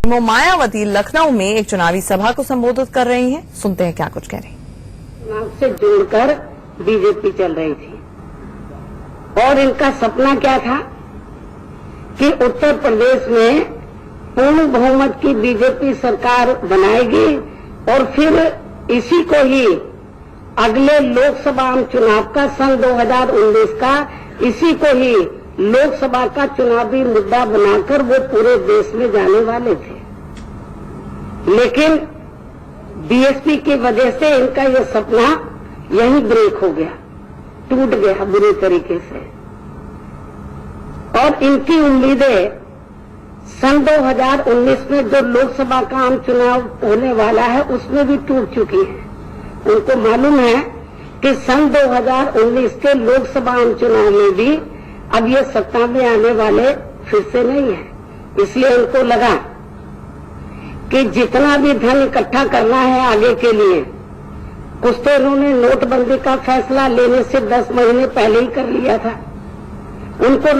वो मायावती लखनऊ में एक चुनावी सभा को संबोधित कर रही हैं। सुनते हैं क्या कुछ कह रही हैं। चुनाव से जोड़कर बीजेपी चल रही थी और इनका सपना क्या था कि उत्तर प्रदेश में पूर्ण बहुमत की बीजेपी सरकार बनाएगी और फिर इसी को ही अगले लोकसभा चुनाव का सन 2019 का इसी को ही लोकसभा का चुनावी मुद्दा बनाकर वो पूरे देश में जाने वाले थे। लेकिन बीएसपी की वजह से इनका ये सपना यहीं ब्रेक हो गया, टूट गया बुरी तरीके से। और इनकी उम्मीदें सन 2019 में जो लोकसभा का आम चुनाव होने वाला है उसमें भी टूट चुकी है। उनको मालूम है कि सन 2019 के लोकसभा आम चुनाव में भी अब ये सत्ता में आने वाले फिर से नहीं है। इसलिए उनको लगा कि जितना भी धन इकट्ठा करना है आगे के लिए, कुछ तो इन्होंने नोटबंदी का फैसला लेने से 10 महीने पहले ही कर लिया था। उनको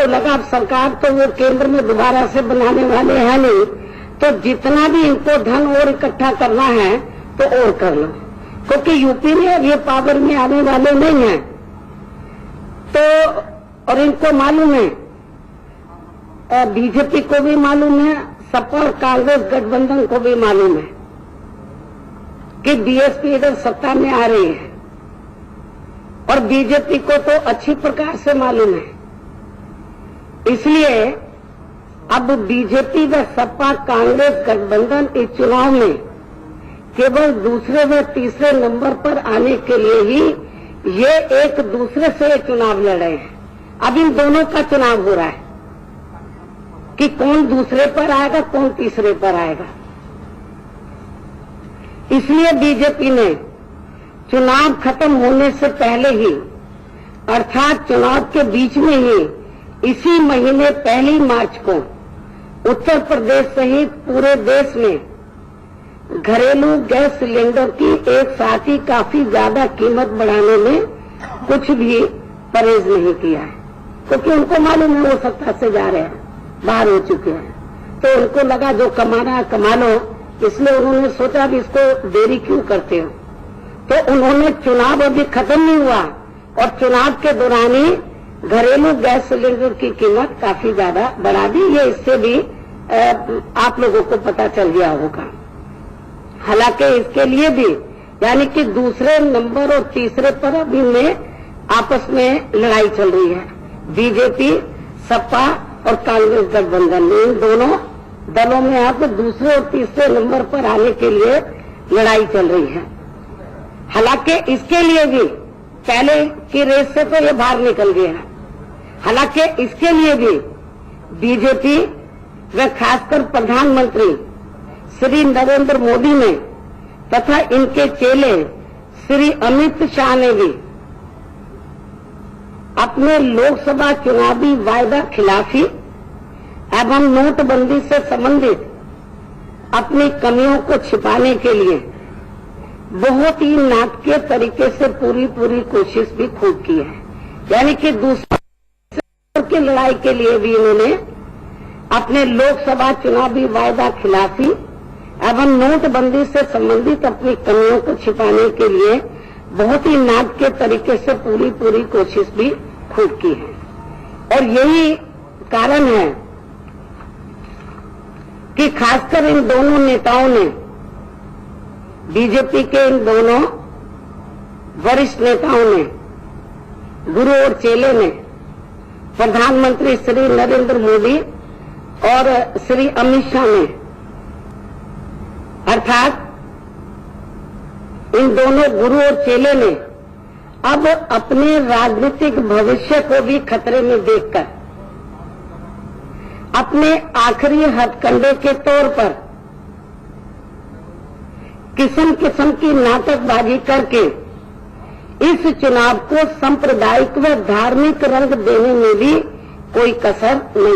लगा अब सरकार तो वो केंद्र में दोबारा से बनाने वाले हैं नहीं, तो जितना भी इनको धन और इकट्ठा करना है तो और कर लो, क्योंकि यूपी में अब ये पावर में आने वाले नहीं है। तो और इनको मालूम है, बीजेपी को भी मालूम है, सपा और कांग्रेस गठबंधन को भी मालूम है कि बीएसपी इधर सत्ता में आ रही है और बीजेपी को तो अच्छी प्रकार से मालूम है। इसलिए अब बीजेपी व सपा कांग्रेस गठबंधन इस चुनाव में केवल दूसरे व तीसरे नंबर पर आने के लिए ही ये एक दूसरे से चुनाव लड़ रहे हैं। अब इन दोनों का चुनाव हो रहा है कि कौन दूसरे पर आएगा, कौन तीसरे पर आएगा। इसलिए बीजेपी ने चुनाव खत्म होने से पहले ही, अर्थात चुनाव के बीच में ही, इसी महीने 1 मार्च को उत्तर प्रदेश सहित पूरे देश में घरेलू गैस सिलेंडर की एक साथ ही काफी ज्यादा कीमत बढ़ाने में कुछ भी परहेज नहीं किया है, क्योंकि उनको मालूम है वो सत्ता से जा रहे हैं, बाहर हो चुके हैं। तो उनको लगा जो कमाना है कमा लो, इसलिए उन्होंने सोचा भी इसको देरी क्यों करते हो। तो उन्होंने चुनाव अभी खत्म नहीं हुआ और चुनाव के दौरान ही घरेलू गैस सिलेंडर की कीमत काफी ज्यादा बढ़ा दी। ये इससे भी आप लोगों को पता चल गया होगा। हालांकि इसके लिए भी, यानी कि दूसरे नंबर और तीसरे पर अभी में आपस में लड़ाई चल रही है। बीजेपी, सपा और कांग्रेस गठबंधन में, इन दोनों दलों में अब दूसरे और तीसरे नंबर पर आने के लिए लड़ाई चल रही है। हालांकि इसके लिए भी पहले की रेस से तो ये बाहर निकल गए हैं। हालांकि इसके लिए भी बीजेपी व खासकर प्रधानमंत्री श्री नरेंद्र मोदी ने तथा इनके चेले श्री अमित शाह ने भी अपने लोकसभा चुनावी वायदा खिलाफी एवं नोटबंदी से संबंधित अपनी कमियों को छिपाने के लिए बहुत ही नाटकीय तरीके से पूरी कोशिश भी खूब की है। यानी कि दूसरे की लड़ाई के लिए भी इन्होंने अपने लोकसभा चुनावी वायदा खिलाफी एवं नोटबंदी से संबंधित अपनी कमियों को छिपाने के लिए बहुत ही नाटकीय तरीके से पूरी कोशिश भी खूब की है। और यही कारण है कि खासकर इन दोनों नेताओं ने, बीजेपी के इन दोनों वरिष्ठ नेताओं ने, गुरु और चेले ने, प्रधानमंत्री श्री नरेंद्र मोदी और श्री अमित शाह ने, अर्थात इन दोनों गुरु और चेले ने अब अपने राजनीतिक भविष्य को भी खतरे में देखकर अपने आखिरी हथकंडे के तौर पर किस्म की नाटकबाजी करके इस चुनाव को सांप्रदायिक व धार्मिक रंग देने में भी कोई कसर नहीं